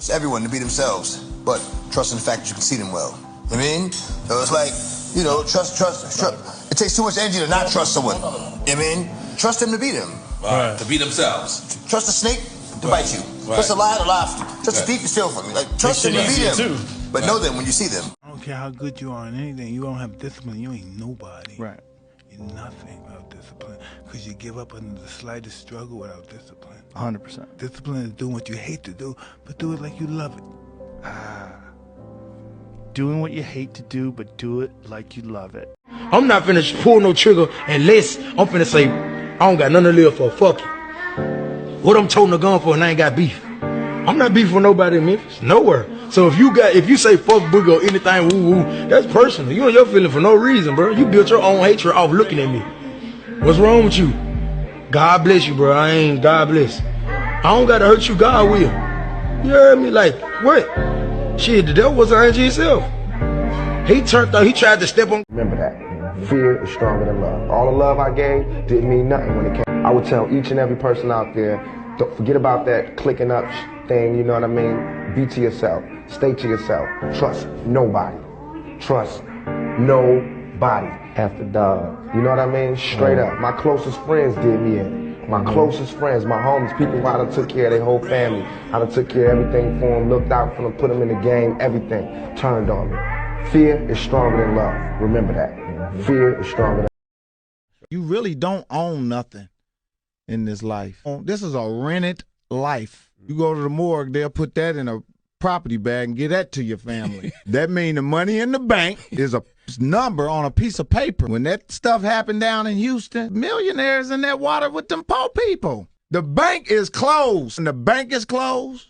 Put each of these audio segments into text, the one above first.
Trust everyone to be themselves, but trust in the fact that you can see them well. You know what I mean? So it's like, you know, trust. It takes too much energy to not trust someone. You know what I mean? Trust them to be them. Right. To be themselves. Trust a snake to bite you. Trust a lion to lie for you. Trust a thief to steal from you. Like, trust them to be them. But know them when you see them. I don't care how good you are in anything. You don't have discipline. You ain't nobody. Right. You're nothing without discipline. Because you give up under the slightest struggle without discipline. 100%. Discipline is doing what you hate to do, but do it like you love it. Doing what you hate to do, but do it like you love it. I'm not finna pull no trigger unless I'm finna say, I don't got nothing to live for, fuck you. What I'm toting a gun for and I ain't got beef. I'm not beefing with nobody in Memphis, nowhere. So if you say fuck Boogie or anything, woo woo, that's personal. You and your feeling for no reason, bro. You built your own hatred off looking at me. What's wrong with you? God bless you, bro. I ain't God bless. I don't gotta hurt you, God will. You heard me? Like, what? Shit, the devil was an angel himself. He turned out, he tried to step on. Remember that. Fear is stronger than love. All the love I gave didn't mean nothing when it came. I would tell each and every person out there, don't forget about that clicking up thing, you know what I mean? Be to yourself. Stay to yourself. Trust nobody. Trust nobody. After dog. You know what I mean? Straight up. My closest friends did me in. My closest friends, my homies, people who I done took care of their whole family. I done took care of everything for them, looked out for them, put them in the game, everything. Turned on me. Fear is stronger than love. Remember that. Fear is stronger than You really don't own nothing in this life. This is a rented life. You go to the morgue, they'll put that in a property bag and give that to your family. That means the money in the bank is a number on a piece of paper. When that stuff happened down in Houston, millionaires in that water with them poor people. The bank is closed. And the bank is closed,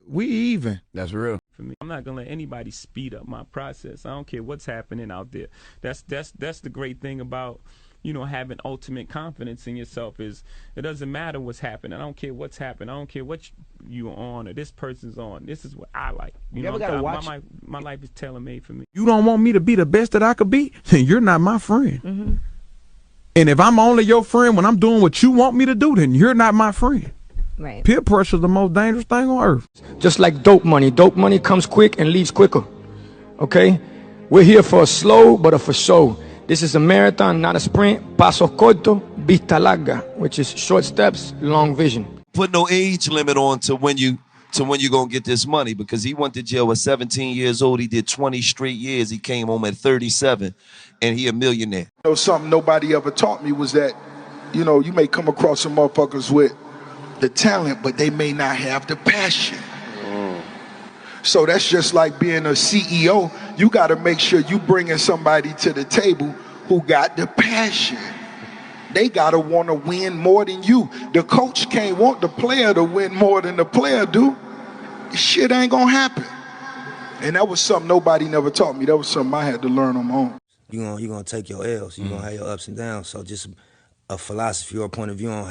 we even. That's real. For me, I'm not gonna let anybody speed up my process. I don't care what's happening out there. That's the great thing about, you know, having ultimate confidence in yourself is it doesn't matter what's happening. I don't care what's happening. I don't care what you're on or this person's on. This is what I like. You know, gotta watch. My life is tailor-made for me. You don't want me to be the best that I could be, then you're not my friend. And if I'm only your friend when I'm doing what you want me to do, then you're not my friend. Right. Peer pressure is the most dangerous thing on earth. Just like dope money. Dope money comes quick and leaves quicker. Okay? We're here for a slow, but a for sure. This is a marathon, not a sprint. Paso corto, vista larga, which is short steps, long vision. Put no age limit on to when you gonna get this money, because he went to jail at 17 years old. He did 20 straight years. He came home at 37, and he a millionaire. You know, something nobody ever taught me was that, you know, you may come across some motherfuckers with the talent, but they may not have the passion. So that's just like being a CEO. You got to make sure you bringing somebody to the table who got the passion. They got to want to win more than you. The coach can't want the player to win more than the player do. Shit ain't gonna happen. And that was something nobody never taught me. That was something I had to learn on my own. You're gonna take your L's. You're gonna have your ups and downs. So just a philosophy or a point of view on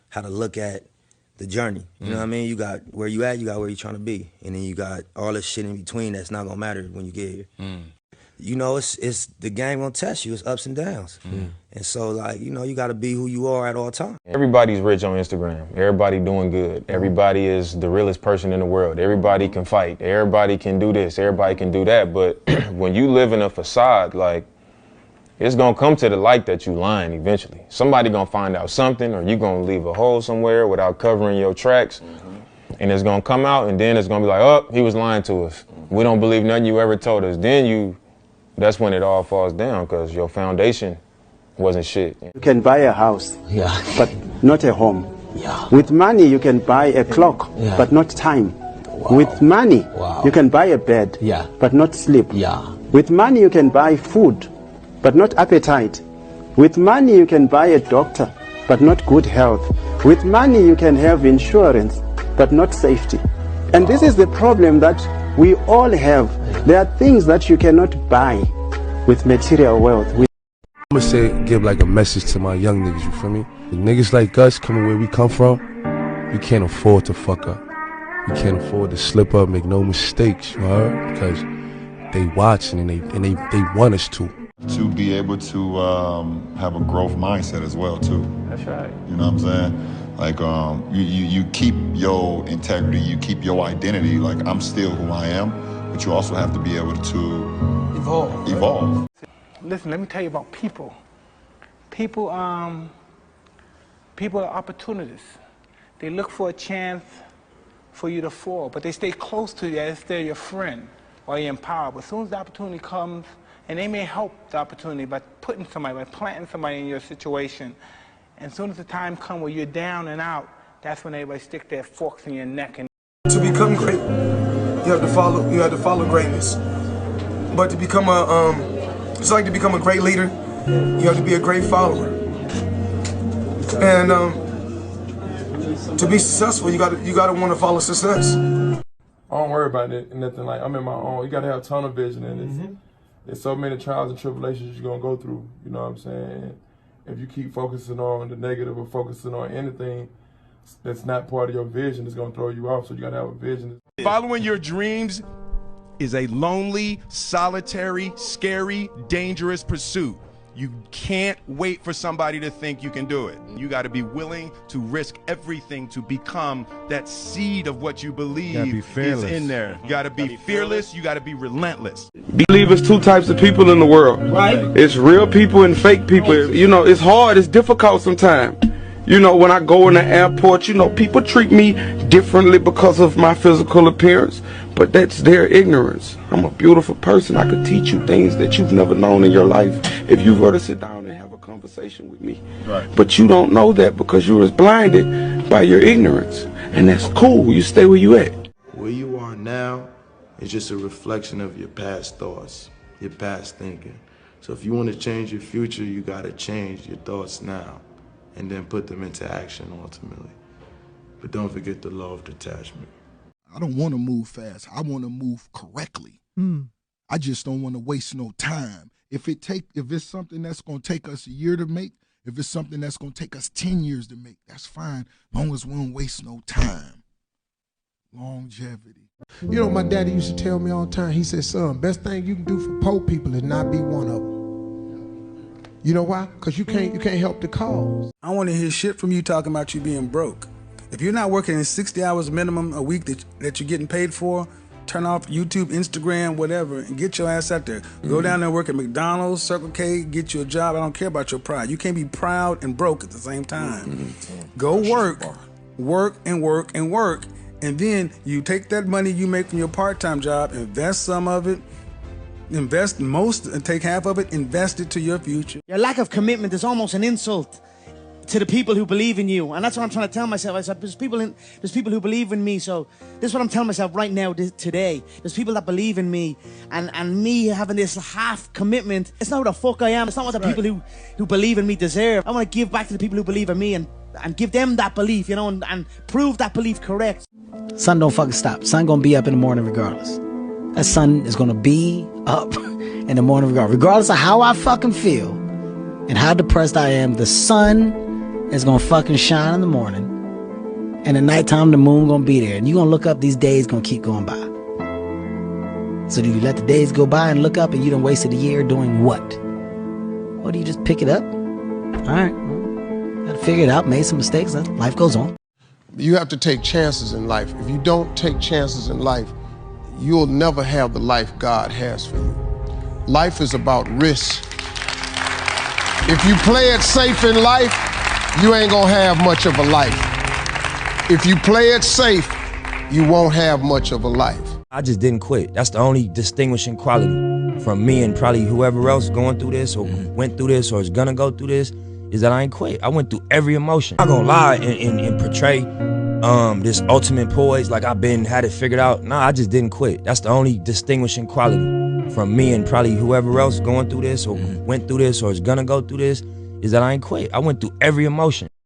how to look at the journey. You know what I mean? You got where you at, you got where you're trying to be. And then you got all this shit in between that's not gonna matter when you get here. You know, it's the game gonna test you. It's ups and downs. And so, like, you know, you gotta be who you are at all times. Everybody's rich on Instagram. Everybody doing good. Everybody is the realest person in the world. Everybody can fight. Everybody can do this. Everybody can do that. But when you live in a facade, like, it's gonna come to the light that you lying eventually. Somebody gonna find out something, or you gonna leave a hole somewhere without covering your tracks, and it's gonna come out, and then it's gonna be like, oh, he was lying to us. We don't believe nothing you ever told us. Then that's when it all falls down, because your foundation wasn't shit. You can buy a house, but not a home. With money, you can buy a clock, but not time. With money, you can buy a bed, but not sleep. With money, you can buy food, but not appetite. With money, you can buy a doctor, but not good health. With money, you can have insurance, but not safety. And this is the problem that we all have. There are things that you cannot buy with material wealth. I'm gonna give like a message to my young niggas, you feel me? The niggas like us, coming where we come from, we can't afford to fuck up. We can't afford to slip up, make no mistakes, you heard? Because they watching and they want us to. To be able to have a growth mindset as well too. That's right. You know what I'm saying? Like you keep your integrity, you keep your identity. Like I'm still who I am, but you also have to be able to evolve. Listen, let me tell you about people. People are opportunists. They look for a chance for you to fall, but they stay close to you as if they're your friend or you're empowered. But as soon as the opportunity comes, and they may help the opportunity by putting somebody, by planting somebody in your situation, and as soon as the time comes where you're down and out, that's when everybody stick their forks in your neck. And to become great, you have to follow greatness. But to become it's like to become a great leader, you have to be a great follower. And to be successful, you gotta want to follow success. I don't worry about it, nothing. Like, I'm in my own. You gotta have tunnel vision, and there's so many trials and tribulations you're gonna go through. You know what I'm saying? If you keep focusing on the negative or focusing on anything that's not part of your vision, it's gonna throw you off. So you gotta have a vision. Following your dreams is a lonely, solitary, scary, dangerous pursuit. You can't wait for somebody to think you can do it. You got to be willing to risk everything to become that seed of what you believe is in there. You got to be fearless. You got to be relentless. Believe there's two types of people in the world. Right. It's real people and fake people. You know, it's hard. It's difficult sometimes. You know, when I go in the airport, you know, people treat me differently because of my physical appearance, but that's their ignorance. I'm a beautiful person. I could teach you things that you've never known in your life if you were to sit down and have a conversation with me. Right. But you don't know that because you was blinded by your ignorance, and that's cool. You stay where you at. Where you are now is just a reflection of your past thoughts, your past thinking. So if you want to change your future, you got to change your thoughts now, and then put them into action ultimately. But don't forget the law of detachment. I don't want to move fast. I want to move correctly. I just don't want to waste no time. If it's something that's going to take us a year to make, if it's something that's going to take us 10 years to make, that's fine, as long as we don't waste no time. Longevity. You know, my daddy used to tell me all the time, he said, son, best thing you can do for poor people is not be one of them. You know why? Because you can't help the cause. I want to hear shit from you talking about you being broke. If you're not working in 60 hours minimum a week that you're getting paid for, turn off YouTube, Instagram, whatever, and get your ass out there. Go down there and work at McDonald's, Circle K, get you a job. I don't care about your pride. You can't be proud and broke at the same time. Go work, and work, and then you take that money you make from your part-time job, invest some of it, invest most, and take half of it, invest it to your future. Your lack of commitment is almost an insult to the people who believe in you, and that's what I'm trying to tell myself. I said, there's people who believe in me, so this is what I'm telling myself right now, today. There's people that believe in me, and me having this half commitment, it's not what the fuck I am. It's not what the people who believe in me deserve. I want to give back to the people who believe in me and give them that belief, you know, and prove that belief correct. Sun don't fucking stop. Sun gonna be up in the morning regardless. That sun is gonna be up in the morning regardless of how I fucking feel and how depressed I am. The sun is gonna fucking shine in the morning, and at nighttime the moon gonna be there, and you gonna look up, these days gonna keep going by. So do you let the days go by and look up and you done wasted a year doing what? Or do you just pick it up? Alright, well, gotta figure it out, made some mistakes, life goes on. You have to take chances in life. If you don't take chances in life, you'll never have the life God has for you. Life is about risk. If you play it safe in life, you ain't gonna have much of a life. If you play it safe, you won't have much of a life. I just didn't quit. That's the only distinguishing quality from me and probably whoever else going through this or went through this or is gonna go through this, is that I ain't quit. I went through every emotion. I'm not gonna lie and portray this ultimate poise like I've had it figured out. Nah, I just didn't quit. That's the only distinguishing quality from me and probably whoever else going through this or went through this or is gonna go through this, is that I ain't quit. I went through every emotion.